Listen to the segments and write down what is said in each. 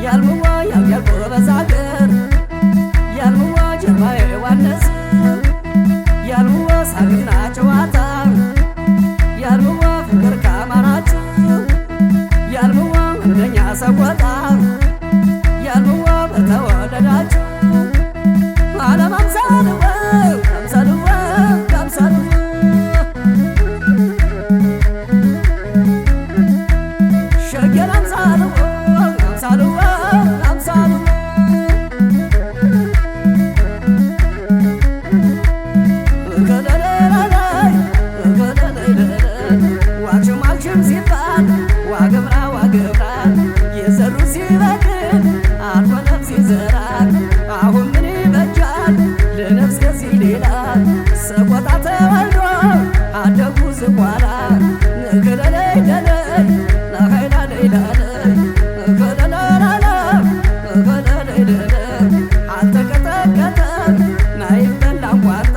ያልምዋ ያብያል ጎበዝ አገር ያልምዋ ጀርባዬ ዋነስ ያልምዋ ሳቅና ጨዋታ ያልምዋ ፍቅር ካማራችሁ ያልምዋ እንደኛ ሰቆጣ ያልምዋ በተወለዳችሁ ዓለም አምሳልወ አምሳልወ አምሳልወ ሸገር አምሳልወ አምሳልወ አምሳልወ ዋግሽም አልሽም ሲባል ዋገብራ ዋገብራ የዘሩ ሲበቅል አልፎ ነፍስ ይዘራል። አሁን ምን ይበጃል ለነፍስ ከዚህ ሌላ ሰቆጣ ተወልዶ አደጉ ዝቋላ ንክለለይ ለለይ ናኸይላ ለይላለይ እከለለላላ እከለለይ ለለይ አልተቀጠቀጠም ናይበላም ቋርጣ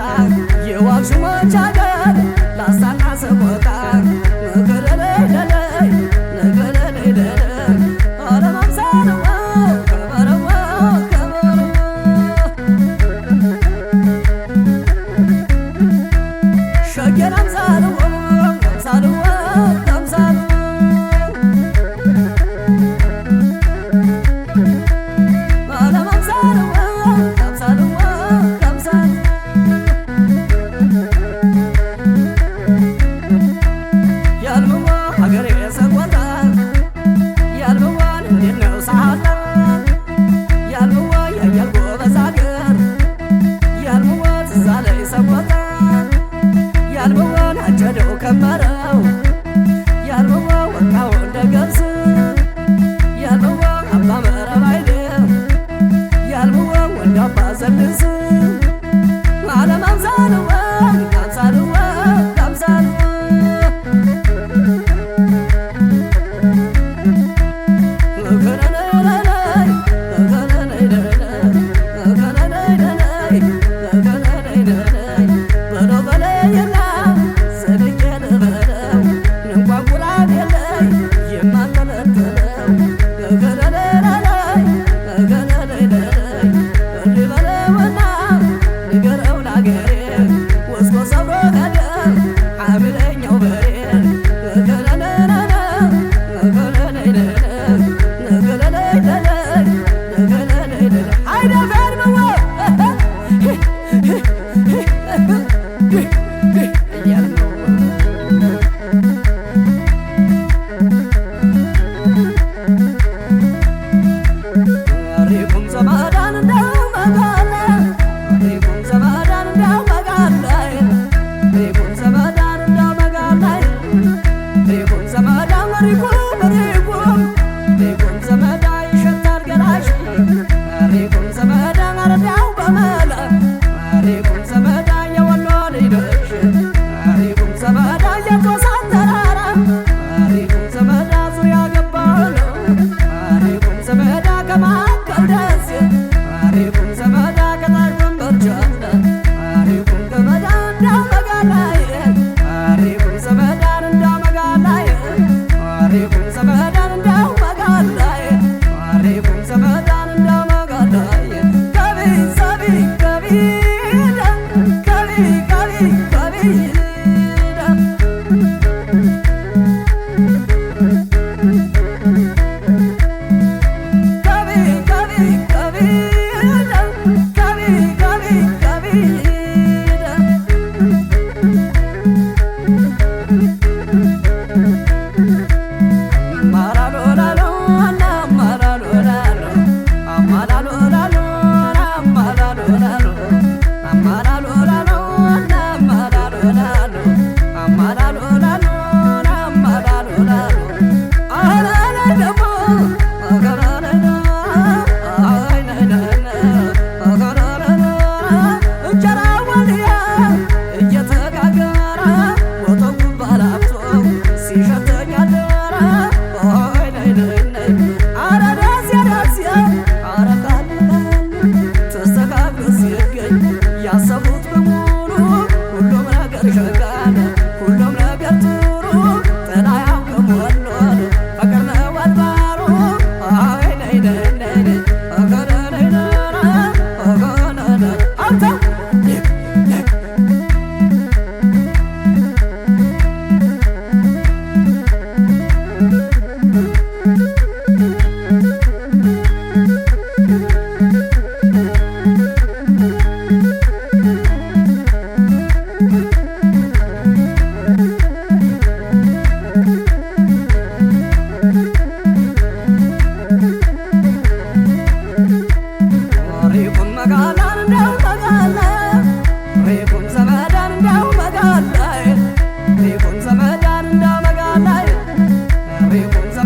የዋግሽሞች አገር ላስታና ሰቆጣ ንክለለይ ለለይ ንክለለይ ለለይ ዓለም አምሳልወ ከበረወ ከበረወ ሸገር አምሳልወ አምሳልወ አምሳልወ ዓለም አምሳልወ አምሳልወ አምሳልወ ያልምዋ ሀገሬ ሰቆጣ ያልምዋን እንዴት ነው ሳጣ ያልምዋ ያያል ጎበዝ አገር ያልምዋ ትዝ አለኝ ሰቆጣ ያልምዋን አጨደው ከመረው ያልምዋ ወጣው እንደ ገብስ ያልምዋ አባ መረብ አይደል ያልምዋ ወንድ አባ ዘልስ ዓለም አምሳልወ አምሳልወ አምሳልወ ሪኩም ዘመዳን እንዳው መጋላ ሪኩም ዘመዳን እንዳው መጋላ ሪኩም ዘመዳን እንዳው መጋላ ሪኩም ዘመዳን ሪኩም ሪኩም ሪኩም ዘመዳ ይሸታል ገላሽ ሪኩም ዘመዳን አረዳው በመላ ሪኩም ዘመዳ የወሎ ልጆች ሪኩም ዘመዳ የቆሳን ተራራ ሪኩም ዘመዳ ዙሪያ ገባው ሪኩም ዘመዳ ከማከል ደስ ሪኩም ዘመዳ ከታች ወንበር ጃለ ሪኩም ዘመዳ እንዳው መጋላይ ሪኩም ዘመዳን እንዳው መጋላይ ሪኩም ዘመዳን እንዳው መጋላይ ሪኩም ዘመዳን እንዳው መጋላይ ከቢ ሰቢ ከቢ ከቢ ከቢ ከቢ ማራዶላሎ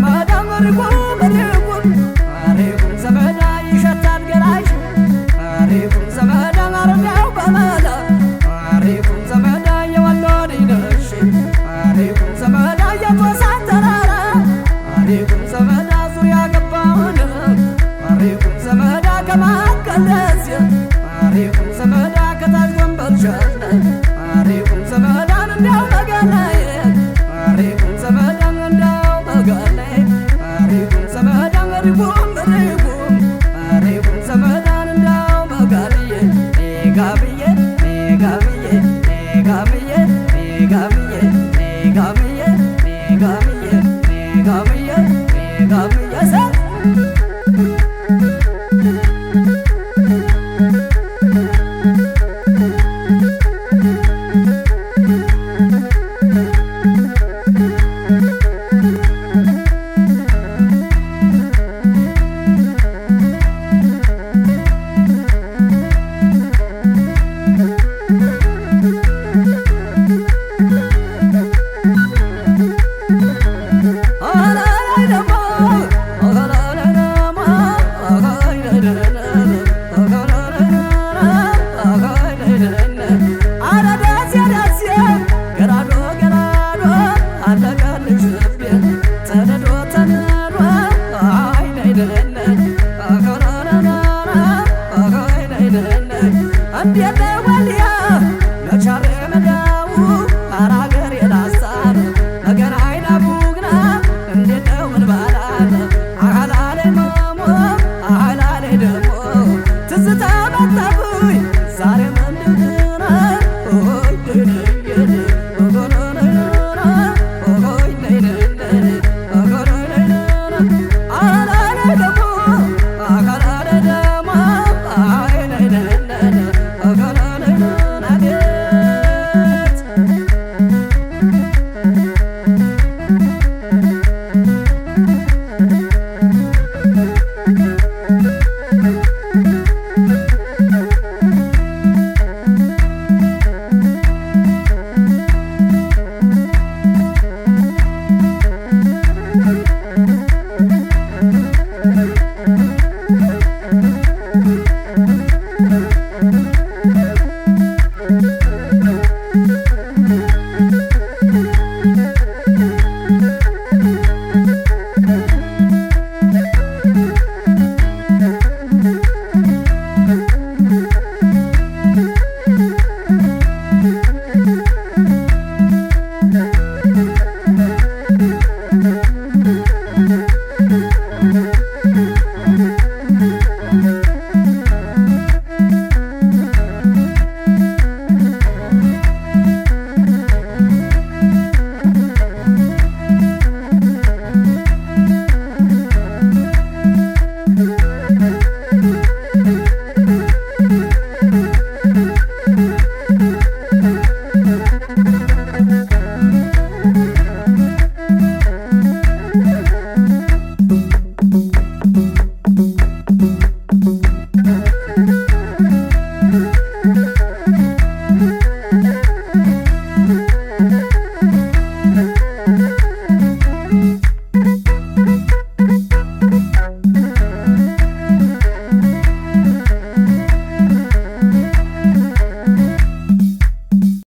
ዘመዳ መሪኩም ሪኩም ሪኩም ዘመዳ ይሸታል ገላሽ ሪኩም ዘመዳ ማረዳው በመላ ሪኩም ዘመዳ የወሎድ ይነሽ ሪኩም ዘመዳ የቆሳን ተራራ ሪኩም ዘመዳ ዙሪያ ገባውን ሪኩም ዘመዳ ከማከል ደስየ ሪኩም ዘመዳ ከታች ጎንበልሸለ ሪኩም ዘመዳን እንዳው መገናዬ ሪኩም ዘመዳን እንዳው መገናዬ ሪኩም ዘመዳን ሪኩም ሪኩም ሪኩም ዘመዳን እንዳው መገናዬ ጋብዬ ጋብዬ ጋብዬ ጋብዬ ጋብዬ ጋብዬ ጋብዬ ጋብዬ